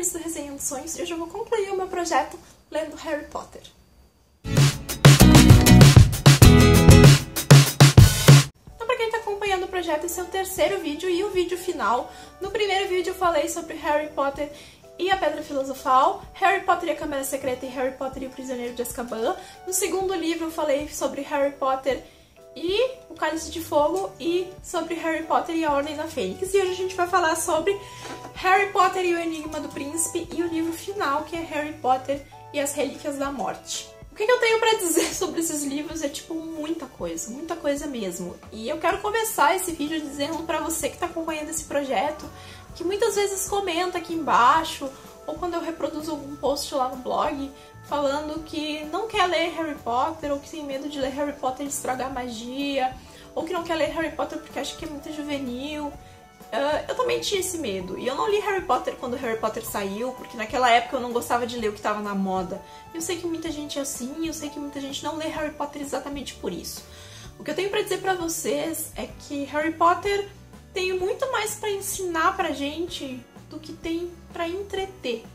Thaís do Resenhando Sonhos e hoje eu vou concluir o meu projeto lendo Harry Potter. Então, pra quem tá acompanhando o projeto, esse é o terceiro vídeo e o vídeo final. No primeiro vídeo eu falei sobre Harry Potter e a Pedra Filosofal, Harry Potter e a Câmara Secreta e Harry Potter e o Prisioneiro de Azkaban. No segundo livro eu falei sobre Harry Potter e o Cálice de Fogo e sobre Harry Potter e a Ordem da Fênix. E hoje a gente vai falar sobre Harry Potter e o Enigma do Príncipe e o livro final, que é Harry Potter e as Relíquias da Morte. O que eu tenho pra dizer sobre esses livros é, tipo, muita coisa mesmo. E eu quero começar esse vídeo dizendo pra você que tá acompanhando esse projeto, que muitas vezes comenta aqui embaixo, ou quando eu reproduzo algum post lá no blog, falando que não quer ler Harry Potter, ou que tem medo de ler Harry Potter e estragar a magia, ou que não quer ler Harry Potter porque acha que é muito juvenil. Eu também tinha esse medo, e eu não li Harry Potter quando Harry Potter saiu, porque naquela época eu não gostava de ler o que estava na moda. Eu sei que muita gente é assim, eu sei que muita gente não lê Harry Potter exatamente por isso. O que eu tenho pra dizer pra vocês é que Harry Potter tem muito mais pra ensinar pra gente do que tem pra entreter.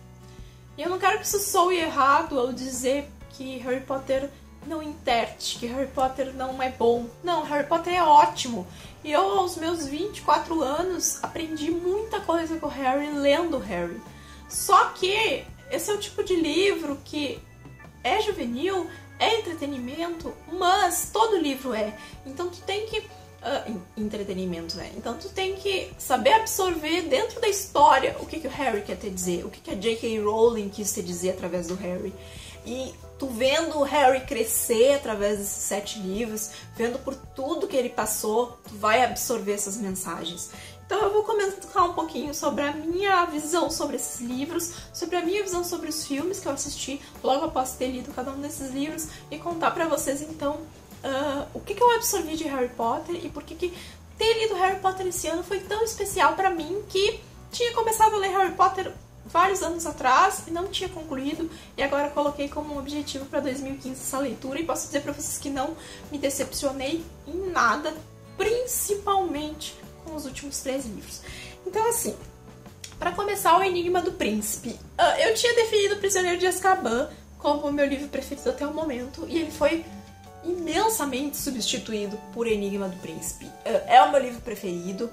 E eu não quero que isso soe errado ao dizer que Harry Potter não enterte, que Harry Potter não é bom. Não, Harry Potter é ótimo. E eu, aos meus 24 anos, aprendi muita coisa com o Harry, lendo Harry. Só que esse é o tipo de livro que é juvenil, é entretenimento, mas todo livro é. Então tu tem que... entretenimento, né? Então tu tem que saber absorver dentro da história o que o Harry quer te dizer, o que a J.K. Rowling quis te dizer através do Harry. E tu vendo o Harry crescer através desses 7 livros, vendo por tudo que ele passou, tu vai absorver essas mensagens. Então eu vou comentar um pouquinho sobre a minha visão sobre esses livros, sobre a minha visão sobre os filmes que eu assisti logo após ter lido cada um desses livros e contar pra vocês então o que eu absorvi de Harry Potter e por que ter lido Harry Potter esse ano foi tão especial pra mim, que tinha começado a ler Harry Potter vários anos atrás e não tinha concluído, e agora coloquei como um objetivo para 2015 essa leitura, e posso dizer pra vocês que não me decepcionei em nada, principalmente com os últimos 3 livros. Então assim, para começar, o Enigma do Príncipe. Eu tinha definido O Prisioneiro de Azkaban como o meu livro preferido até o momento, e ele foi imensamente substituído por Enigma do Príncipe. É o meu livro preferido.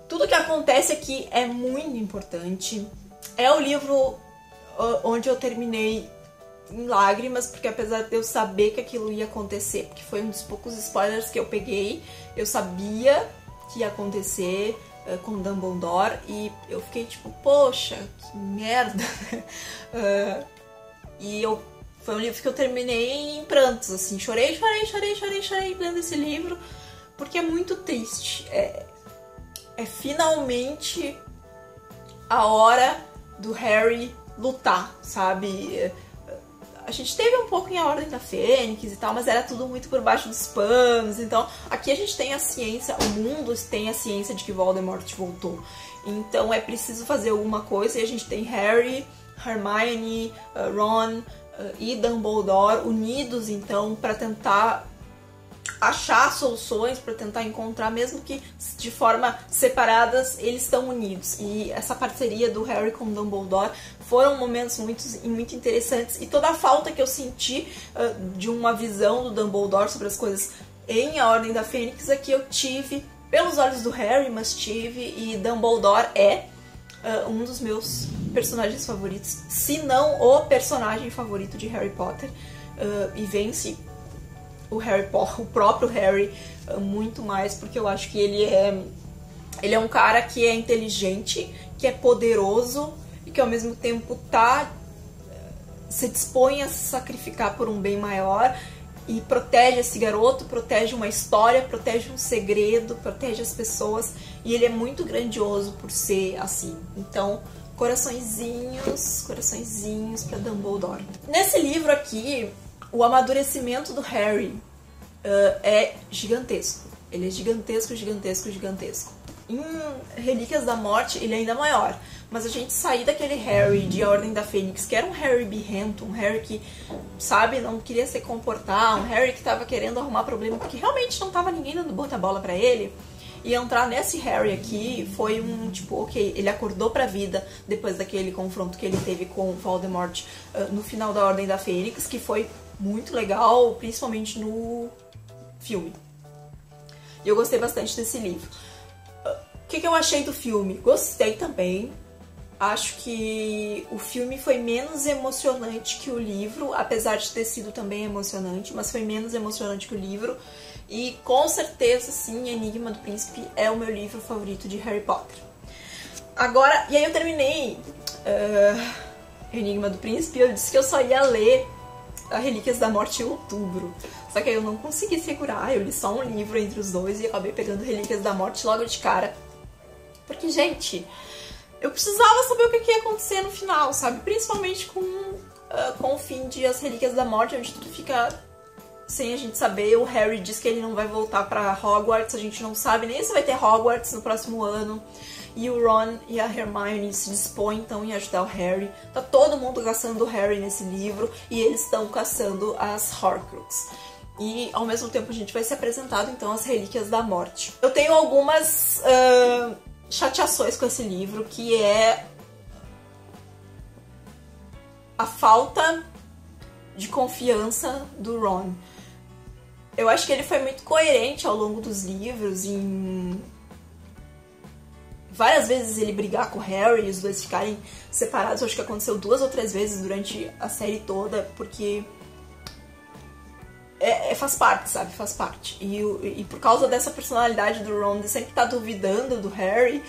Tudo que acontece aqui é muito importante. É o livro onde eu terminei em lágrimas, porque apesar de eu saber que aquilo ia acontecer, porque foi um dos poucos spoilers que eu peguei, eu sabia que ia acontecer com Dumbledore, e eu fiquei tipo, poxa, que merda. Foi um livro que eu terminei em prantos, assim, chorei lendo esse livro, porque é muito triste. É finalmente a hora do Harry lutar, sabe? A gente teve um pouco em A Ordem da Fênix e tal, mas era tudo muito por baixo dos panos. Então, aqui a gente tem a ciência, o mundo tem a ciência de que Voldemort voltou. Então é preciso fazer alguma coisa, e a gente tem Harry, Hermione, Ron e Dumbledore unidos, então, para tentar achar soluções, para tentar encontrar, mesmo que de forma separadas, eles estão unidos. E essa parceria do Harry com Dumbledore foram momentos muito interessantes, e toda a falta que eu senti de uma visão do Dumbledore sobre as coisas em A Ordem da Fênix aqui eu tive pelos olhos do Harry, mas tive, e Dumbledore é um dos meus personagens favoritos, se não o personagem favorito de Harry Potter, e vence o próprio Harry muito mais, porque eu acho que ele é um cara que é inteligente, que é poderoso e que ao mesmo tempo se dispõe a se sacrificar por um bem maior, e protege esse garoto, protege uma história, protege um segredo, protege as pessoas, e ele é muito grandioso por ser assim. Então, coraçõezinhos pra Dumbledore. Nesse livro aqui, o amadurecimento do Harry é gigantesco. Ele é gigantesco. Em Relíquias da Morte, ele é ainda maior. Mas a gente sair daquele Harry de A Ordem da Fênix, que era um Harry birrento, um Harry que, sabe, não queria se comportar, um Harry que tava querendo arrumar problema, porque realmente não tava ninguém dando bota bola pra ele. E entrar nesse Harry aqui foi um tipo, ok, ele acordou pra vida depois daquele confronto que ele teve com Voldemort no final da Ordem da Fênix, que foi muito legal, principalmente no filme. E eu gostei bastante desse livro. O que eu achei do filme? Gostei também. Acho que o filme foi menos emocionante que o livro, apesar de ter sido também emocionante, mas foi menos emocionante que o livro. E com certeza, sim, Enigma do Príncipe é o meu livro favorito de Harry Potter. Agora, e aí eu terminei Enigma do Príncipe e eu disse que eu só ia ler a Relíquias da Morte em outubro. Só que aí eu não consegui segurar, eu li só um livro entre os dois e acabei pegando Relíquias da Morte logo de cara. Porque, gente, eu precisava saber o que ia acontecer no final, sabe? Principalmente com o fim de As Relíquias da Morte, onde tudo fica sem a gente saber. O Harry diz que ele não vai voltar pra Hogwarts, a gente não sabe nem se vai ter Hogwarts no próximo ano. E o Ron e a Hermione se dispõem então em ajudar o Harry. Tá todo mundo caçando o Harry nesse livro e eles estão caçando as Horcrux. E ao mesmo tempo a gente vai ser apresentado então as Relíquias da Morte. Eu tenho algumas chateações com esse livro, que é a falta de confiança do Ron. Eu acho que ele foi muito coerente ao longo dos livros em várias vezes ele brigar com o Harry e os dois ficarem separados. Eu acho que aconteceu 2 ou 3 vezes durante a série toda, porque faz parte, sabe? Faz parte. E por causa dessa personalidade do Ron, de sempre estar duvidando do Harry,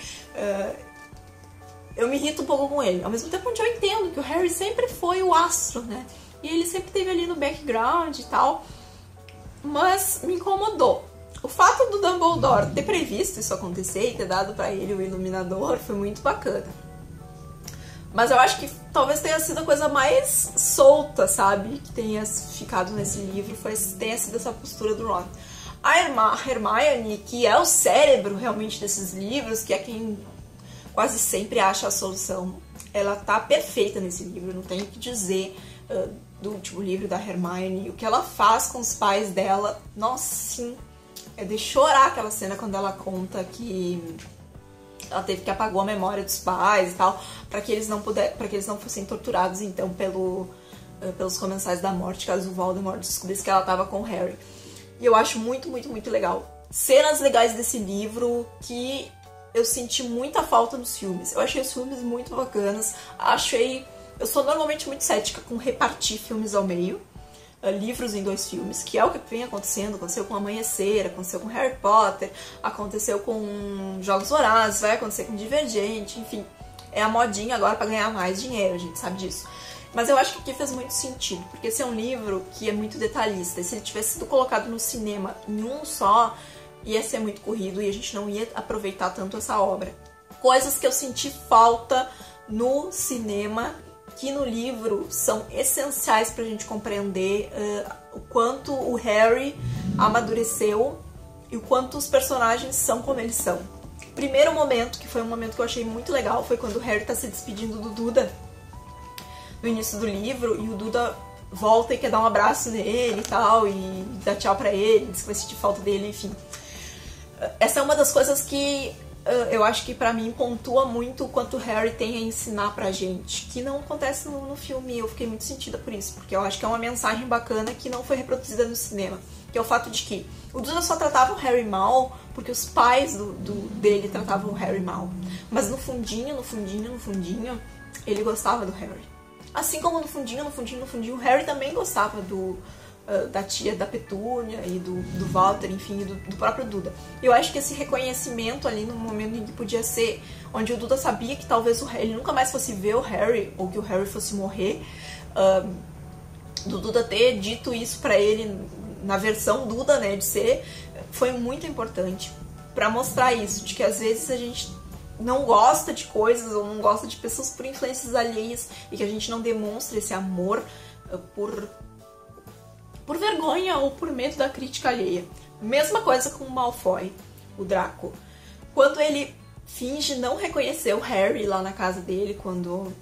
eu me irrito um pouco com ele. Ao mesmo tempo onde eu entendo que o Harry sempre foi o astro, né? E ele sempre esteve ali no background e tal. Mas me incomodou. O fato do Dumbledore ter previsto isso acontecer e ter dado pra ele o Iluminador foi muito bacana. Mas eu acho que talvez tenha sido a coisa mais solta, sabe? Que tenha ficado nesse livro, tenha sido essa postura do Ron. A Hermione, que é o cérebro realmente desses livros, que é quem quase sempre acha a solução, ela tá perfeita nesse livro, não tenho o que dizer do último livro da Hermione. O que ela faz com os pais dela, nossa, sim, é de chorar aquela cena quando ela conta que ela teve que apagar a memória dos pais e tal, para que eles não fossem torturados então pelos Comensais da Morte, caso o Voldemort descobrisse que ela tava com o Harry. E eu acho muito, muito, muito legal. Cenas legais desse livro que eu senti muita falta nos filmes. Eu achei os filmes muito bacanas. Eu sou normalmente muito cética com repartir filmes ao meio, livros em 2 filmes, que é o que vem acontecendo. Aconteceu com Amanhecer, aconteceu com Harry Potter, aconteceu com Jogos Vorazes, vai acontecer com Divergente, enfim. É a modinha agora pra ganhar mais dinheiro, a gente sabe disso. Mas eu acho que aqui fez muito sentido, porque esse é um livro que é muito detalhista, e se ele tivesse sido colocado no cinema em um só, ia ser muito corrido e a gente não ia aproveitar tanto essa obra. Coisas que eu senti falta no cinema, que no livro são essenciais pra gente compreender o quanto o Harry amadureceu e o quanto os personagens são como eles são. O primeiro momento, que foi um momento que eu achei muito legal, foi quando o Harry tá se despedindo do Duda no início do livro, e o Duda volta e quer dar um abraço nele e tal, e dá tchau pra ele, diz que vai sentir falta dele, enfim. Essa é uma das coisas que eu acho que pra mim pontua muito o quanto o Harry tem a ensinar pra gente, que não acontece no filme. Eu fiquei muito sentida por isso, porque eu acho que é uma mensagem bacana que não foi reproduzida no cinema, que é o fato de que o Duda só tratava o Harry mal porque os pais dele tratavam o Harry mal, mas no fundinho, ele gostava do Harry. Assim como no fundinho, o Harry também gostava da tia da Petúnia e do Walter, enfim, do próprio Duda. Eu acho que esse reconhecimento ali no momento em que podia ser, onde o Duda sabia que talvez ele nunca mais fosse ver o Harry, ou que o Harry fosse morrer, do Duda ter dito isso pra ele na versão Duda, né, de ser, foi muito importante pra mostrar isso, de que às vezes a gente não gosta de coisas ou não gosta de pessoas por influências alheias e que a gente não demonstra esse amor por vergonha ou por medo da crítica alheia. Mesma coisa com o Malfoy, o Draco. Quando ele finge não reconhecer o Harry lá na casa dele, quando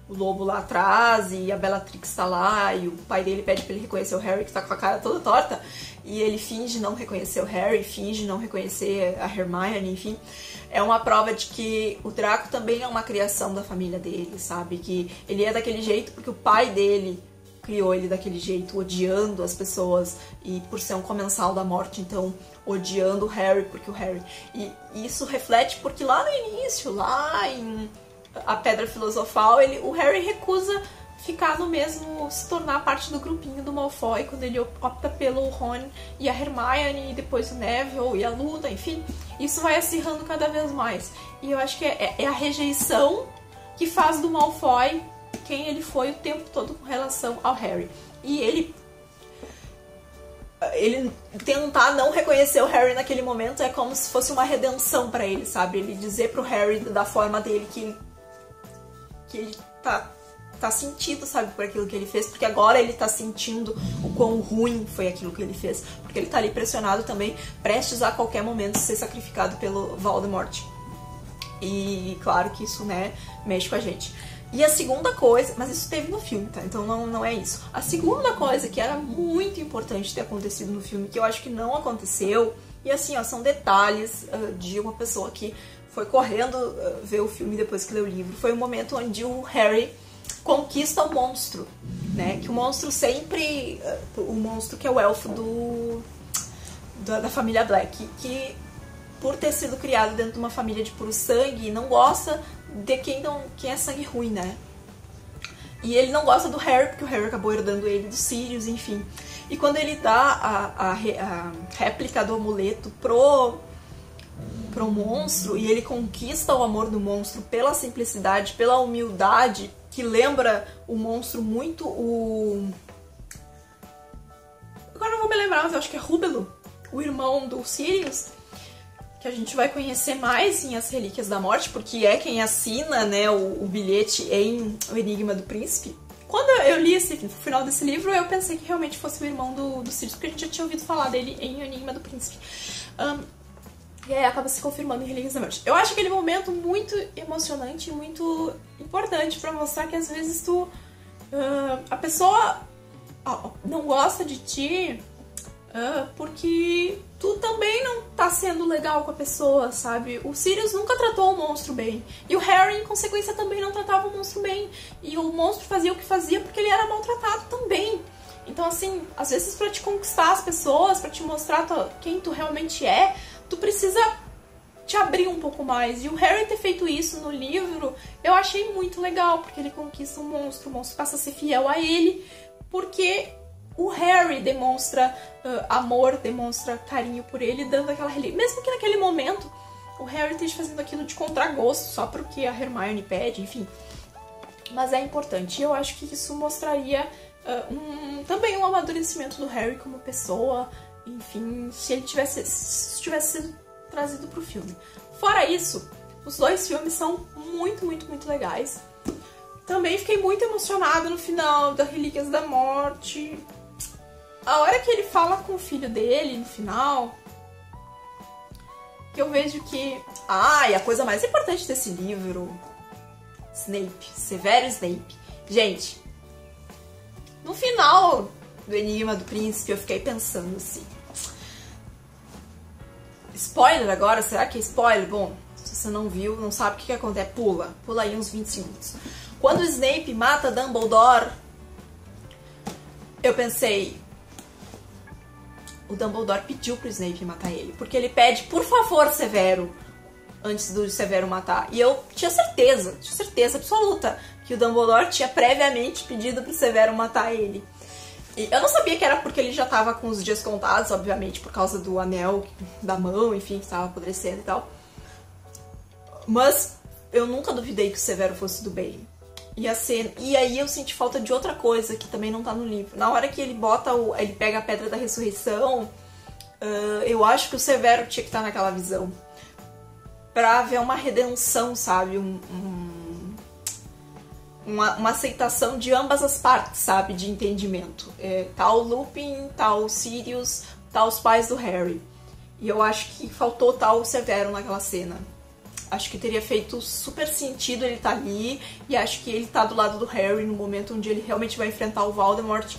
o lobo lá atrás e a Bellatrix tá lá e o pai dele pede pra ele reconhecer o Harry, que tá com a cara toda torta, e ele finge não reconhecer o Harry, finge não reconhecer a Hermione, enfim. É uma prova de que o Draco também é uma criação da família dele, sabe? Que ele é daquele jeito porque o pai dele criou ele daquele jeito, odiando as pessoas e por ser um comensal da morte, então odiando o Harry, porque o Harry... E isso reflete porque lá no início, lá em A Pedra Filosofal, o Harry recusa ficar no mesmo, se tornar parte do grupinho do Malfoy, quando ele opta pelo Ron e a Hermione, e depois o Neville e a Luna, enfim. Isso vai acirrando cada vez mais. E eu acho que é a rejeição que faz do Malfoy quem ele foi o tempo todo com relação ao Harry. E ele tentar não reconhecer o Harry naquele momento é como se fosse uma redenção pra ele, sabe? Ele dizer pro Harry da forma dele que ele tá sentido, sabe, por aquilo que ele fez, porque agora ele tá sentindo o quão ruim foi aquilo que ele fez, porque ele tá ali pressionado também, prestes a qualquer momento ser sacrificado pelo Voldemort. E claro que isso, né, mexe com a gente. E a segunda coisa, mas isso teve no filme, tá? Então não é isso. A segunda coisa que era muito importante ter acontecido no filme, que eu acho que não aconteceu, e assim, ó, são detalhes de uma pessoa que foi correndo ver o filme depois que leu o livro, foi o momento onde o Harry conquista o monstro, né? Que o monstro sempre... O monstro que é o elfo da família Black, que por ter sido criado dentro de uma família de puro sangue, não gosta de quem é sangue ruim, né? E ele não gosta do Harry, porque o Harry acabou herdando ele dos Sirius, enfim. E quando ele dá a réplica do amuleto pro monstro, e ele conquista o amor do monstro pela simplicidade, pela humildade, que lembra o monstro muito Agora não vou me lembrar, mas eu acho que é Rúbilo, o irmão do Sirius, que a gente vai conhecer mais em As Relíquias da Morte, porque é quem assina, né, o bilhete em O Enigma do Príncipe. Quando eu li o final desse livro, eu pensei que realmente fosse o irmão do Sirius, porque a gente já tinha ouvido falar dele em O Enigma do Príncipe. E aí acaba se confirmando em Relíquias da Morte. Eu acho aquele momento muito emocionante, muito importante pra mostrar que às vezes a pessoa não gosta de ti porque tu também não tá sendo legal com a pessoa, sabe? O Sirius nunca tratou o monstro bem. E o Harry, em consequência, também não tratava o monstro bem. E o monstro fazia o que fazia porque ele era maltratado também. Então, assim, às vezes pra te conquistar as pessoas, pra te mostrar quem tu realmente é, tu precisa te abrir um pouco mais. E o Harry ter feito isso no livro, eu achei muito legal, porque ele conquista o monstro passa a ser fiel a ele, porque o Harry demonstra amor, demonstra carinho por ele, dando aquela relíquia. Mesmo que naquele momento o Harry esteja fazendo aquilo de contragosto, só porque a Hermione pede, enfim. Mas é importante. E eu acho que isso mostraria também um amadurecimento do Harry como pessoa, enfim, se tivesse sido trazido pro filme. Fora isso, os dois filmes são muito, muito, muito legais. Também fiquei muito emocionada no final da Relíquias da Morte. A hora que ele fala com o filho dele, no final, que eu vejo que... e a coisa mais importante desse livro... Snape, Severo Snape. Gente, no final do Enigma do Príncipe, eu fiquei pensando assim... Spoiler agora? Será que é spoiler? Bom, se você não viu, não sabe o que acontece, pula aí uns 20 segundos. Quando o Snape mata Dumbledore, eu pensei... O Dumbledore pediu pro Snape matar ele, porque ele pede, por favor, Severo, antes do Severo matar. E eu tinha certeza absoluta, que o Dumbledore tinha previamente pedido pro Severo matar ele. E eu não sabia que era porque ele já tava com os dias contados, obviamente, por causa do anel da mão, enfim, que tava apodrecendo e tal. Mas eu nunca duvidei que o Severo fosse do bem. E aí eu senti falta de outra coisa que também não tá no livro. Na hora que ele ele pega a Pedra da Ressurreição, eu acho que o Severo tinha que estar naquela visão. Pra haver uma redenção, sabe? Uma aceitação de ambas as partes, sabe? De entendimento. Tá o Lupin, tá o Sirius, tá os pais do Harry. E eu acho que faltou tal o Severo naquela cena. acho que teria feito super sentido ele estar ali, e acho que ele tá do lado do Harry no momento onde ele realmente vai enfrentar o Voldemort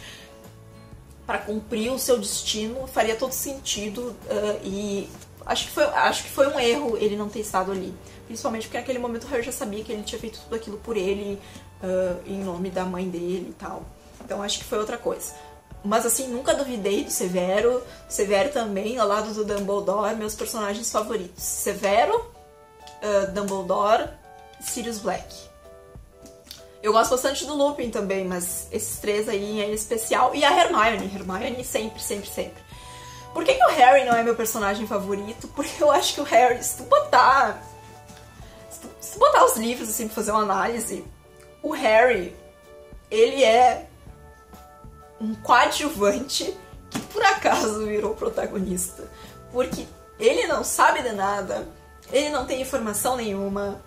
para cumprir o seu destino, faria todo sentido, e acho que foi um erro ele não ter estado ali. Principalmente porque naquele momento o Harry já sabia que ele tinha feito tudo aquilo por ele, em nome da mãe dele e tal. Então acho que foi outra coisa. Mas assim, nunca duvidei do Severo. Severo também, ao lado do Dumbledore, meus personagens favoritos. Severo, Dumbledore, Sirius Black. Eu gosto bastante do Lupin também, mas esses três aí em especial. E a Hermione. Hermione sempre, sempre, sempre. Por que o Harry não é meu personagem favorito? Porque eu acho que o Harry, se tu botar os livros assim pra fazer uma análise, o Harry, ele é um coadjuvante que por acaso virou protagonista. Porque ele não sabe de nada, ele não tem informação nenhuma,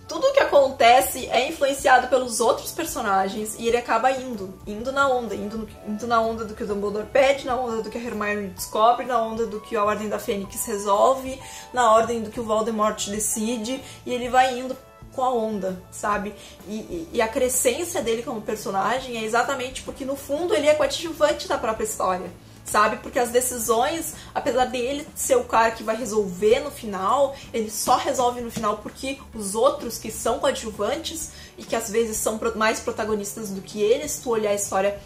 tudo o que acontece é influenciado pelos outros personagens e ele acaba indo na onda, indo na onda do que o Dumbledore pede, na onda do que a Hermione descobre, na onda do que a Ordem da Fênix resolve, na ordem do que o Voldemort decide, e ele vai indo com a onda, sabe? E a crescência dele como personagem é exatamente porque no fundo ele é coadjuvante da própria história, sabe? Porque as decisões, apesar dele ser o cara que vai resolver no final, ele só resolve no final porque os outros que são coadjuvantes e que às vezes são mais protagonistas do que ele, se tu olhar a história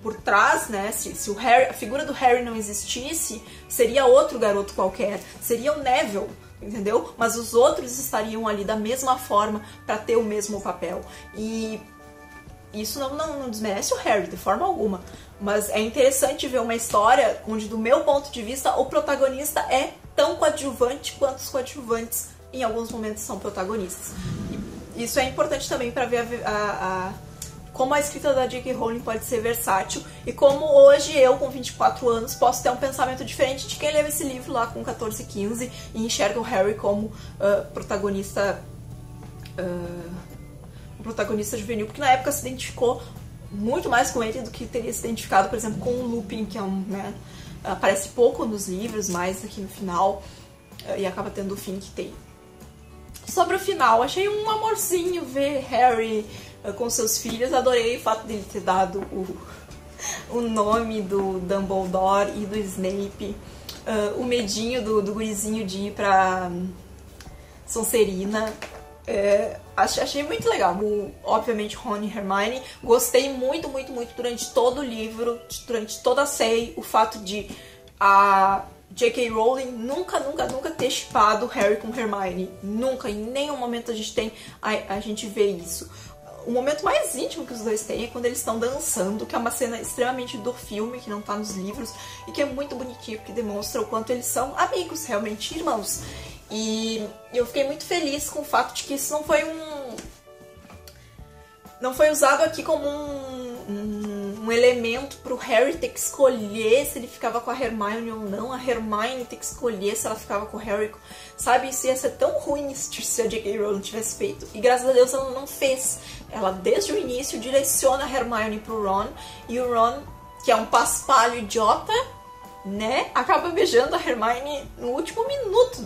por trás, né? Se o Harry, a figura do Harry não existisse, seria outro garoto qualquer, seria o Neville, entendeu? Mas os outros estariam ali da mesma forma para ter o mesmo papel. E isso não desmerece o Harry de forma alguma, mas é interessante ver uma história onde, do meu ponto de vista, o protagonista é tão coadjuvante quanto os coadjuvantes em alguns momentos são protagonistas. E isso é importante também para ver como a escrita da J.K. Rowling pode ser versátil e como hoje eu, com 24 anos, posso ter um pensamento diferente de quem leu esse livro lá com 14, 15 e enxerga o Harry como protagonista juvenil, porque na época se identificou muito mais com ele do que teria se identificado, por exemplo, com o Lupin, que é aparece pouco nos livros, mais aqui no final, e acaba tendo o fim que tem. Sobre o final, achei um amorzinho ver Harry com seus filhos, adorei o fato dele ter dado o nome do Dumbledore e do Snape, o medinho do gurizinho de ir pra Sonserina. Achei muito legal. Obviamente, Ron e Hermione. Gostei muito, muito, muito durante todo o livro, durante toda a série, o fato de a J.K. Rowling nunca ter shippado Harry com Hermione. Nunca, em nenhum momento a gente vê isso. O momento mais íntimo que os dois têm é quando eles estão dançando, que é uma cena extremamente do filme, que não tá nos livros, e que é muito bonitinho, porque demonstra o quanto eles são amigos, realmente irmãos. E eu fiquei muito feliz com o fato de que isso não foi usado aqui como um elemento pro Harry ter que escolher se ele ficava com a Hermione ou não, a Hermione ter que escolher se ela ficava com o Harry, sabe? Isso ia ser tão ruim se a J.K. Rowling tivesse feito, e graças a Deus ela não fez. Ela desde o início direciona a Hermione pro Ron, e o Ron, que é um paspalho idiota, né, acaba beijando a Hermione no último minuto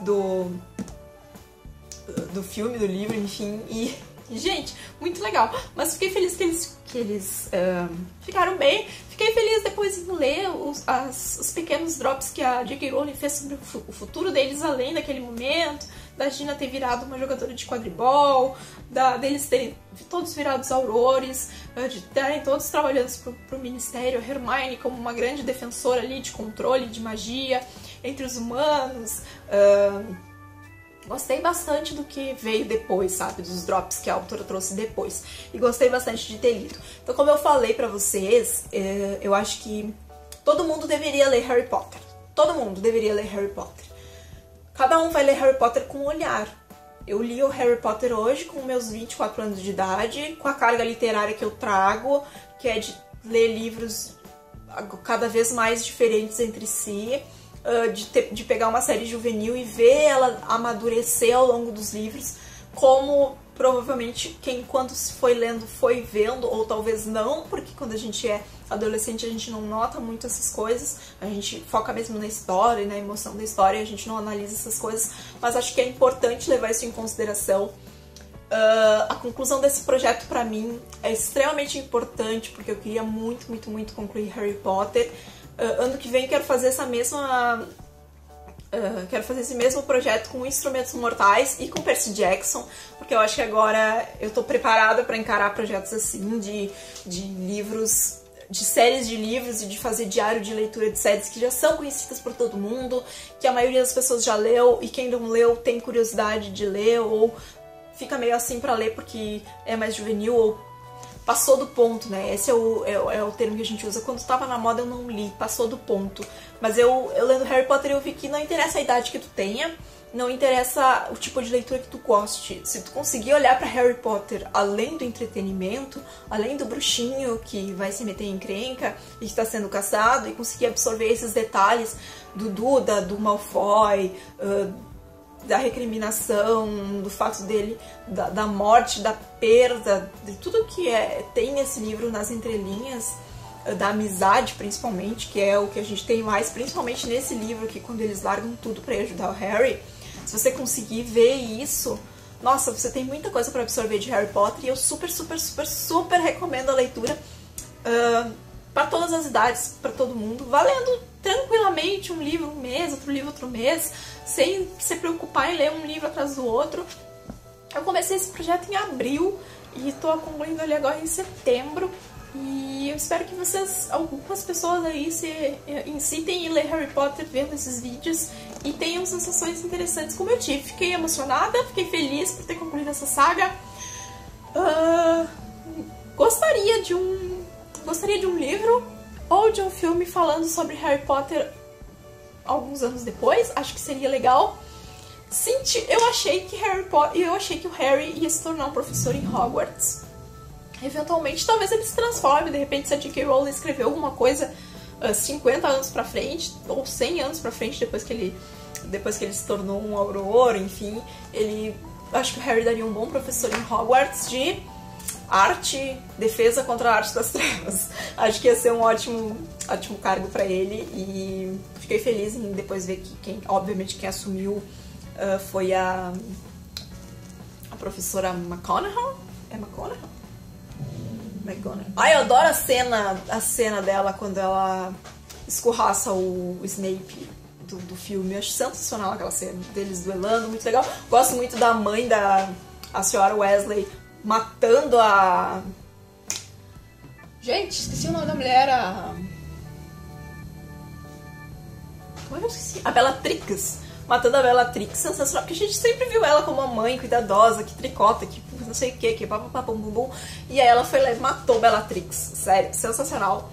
do filme, do livro, enfim, e gente, muito legal. Mas fiquei feliz que eles ficaram bem. Fiquei feliz depois de ler os pequenos drops que a J.K. Rowling fez sobre o futuro deles além daquele momento, da Gina ter virado uma jogadora de quadribol, deles terem todos virados aurores, de estarem todos trabalhando pro Ministério, a Hermione como uma grande defensora ali de controle de magia entre os humanos. Gostei bastante do que veio depois, sabe? Dos drops que a autora trouxe depois. E gostei bastante de ter lido. Então, como eu falei pra vocês, eu acho que todo mundo deveria ler Harry Potter. Todo mundo deveria ler Harry Potter. Cada um vai ler Harry Potter com um olhar. Eu li o Harry Potter hoje com meus 24 anos de idade, com a carga literária que eu trago, que é de ler livros cada vez mais diferentes entre si, de pegar uma série juvenil e ver ela amadurecer ao longo dos livros, como provavelmente quem, quando se foi lendo, foi vendo, ou talvez não, porque quando a gente é adolescente a gente não nota muito essas coisas, a gente foca mesmo na história e na emoção da história, a gente não analisa essas coisas, mas acho que é importante levar isso em consideração. A conclusão desse projeto pra mim é extremamente importante, porque eu queria muito, muito, muito concluir Harry Potter. Ano que vem quero fazer esse mesmo projeto com Instrumentos Mortais e com Percy Jackson, porque eu acho que agora eu tô preparada pra encarar projetos assim, de livros, de séries de livros e de fazer diário de leitura de séries que já são conhecidas por todo mundo, que a maioria das pessoas já leu e quem não leu tem curiosidade de ler ou fica meio assim pra ler porque é mais juvenil ou passou do ponto, né? Esse é o termo que a gente usa. Quando tava na moda eu não li, passou do ponto. Mas eu lendo Harry Potter eu vi que não interessa a idade que tu tenha, não interessa o tipo de leitura que tu goste. Se tu conseguir olhar pra Harry Potter além do entretenimento, além do bruxinho que vai se meter em encrenca e que tá sendo caçado, e conseguir absorver esses detalhes do Duda, do Malfoy, da recriminação, do fato dele, da morte, da perda, de tudo que tem nesse livro nas entrelinhas, da amizade principalmente, que é o que a gente tem mais, principalmente nesse livro, que quando eles largam tudo pra ajudar o Harry, se você conseguir ver isso, nossa, você tem muita coisa pra absorver de Harry Potter, e eu super, super, super, super recomendo a leitura pra todas as idades, pra todo mundo, valendo tranquilamente um livro um mês, outro livro outro mês, sem se preocupar em ler um livro atrás do outro. Eu comecei esse projeto em abril e tô concluindo ele agora em setembro, e eu espero que algumas pessoas aí se incitem em ler Harry Potter vendo esses vídeos e tenham sensações interessantes como eu tive. Fiquei emocionada, fiquei feliz por ter concluído essa saga. Gostaria de um livro ou de um filme falando sobre Harry Potter alguns anos depois, acho que seria legal. Eu achei que o Harry ia se tornar um professor em Hogwarts. Eventualmente, talvez ele se transforme, de repente, se a J.K. Rowling escreveu alguma coisa 50 anos pra frente, ou 100 anos pra frente, depois que ele se tornou um auror, enfim, acho que o Harry daria um bom professor em Hogwarts de arte, defesa contra a arte das trevas. Acho que ia ser um ótimo cargo pra ele, e fiquei feliz em depois ver que obviamente quem assumiu foi a professora McGonagall. É McGonagall? McGonagall. Ai, eu adoro a cena dela quando ela escorraça o Snape do filme. Eu acho sensacional aquela cena deles duelando, muito legal. Gosto muito da mãe a senhora Weasley matando a... Gente, esqueci o nome da mulher, Como é que eu esqueci? A Bellatrix. Matando a Bellatrix, sensacional, porque a gente sempre viu ela como uma mãe cuidadosa, que tricota, que não sei o que papapá, bum, bum, e aí ela foi lá e matou Bellatrix. Sério, sensacional.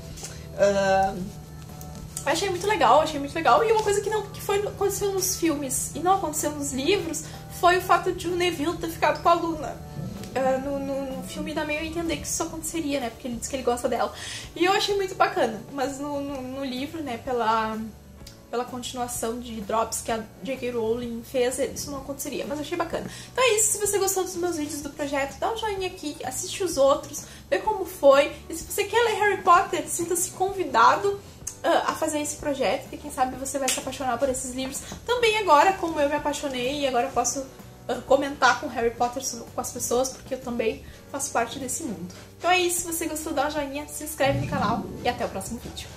Achei muito legal, e uma coisa que aconteceu nos filmes e não aconteceu nos livros foi o fato de o Neville ter ficado com a Luna. No filme dá meio a entender que isso aconteceria, né, porque ele diz que ele gosta dela. E eu achei muito bacana, mas no livro, né, pela continuação de drops que a J.K. Rowling fez, isso não aconteceria, mas eu achei bacana. Então é isso, se você gostou dos meus vídeos do projeto, dá um joinha aqui, assiste os outros, vê como foi, e se você quer ler Harry Potter, sinta-se convidado a fazer esse projeto, e quem sabe você vai se apaixonar por esses livros também agora, como eu me apaixonei, e agora eu posso comentar com Harry Potter com as pessoas, porque eu também faço parte desse mundo. Então é isso, se você gostou, dá um joinha, se inscreve no canal, e até o próximo vídeo.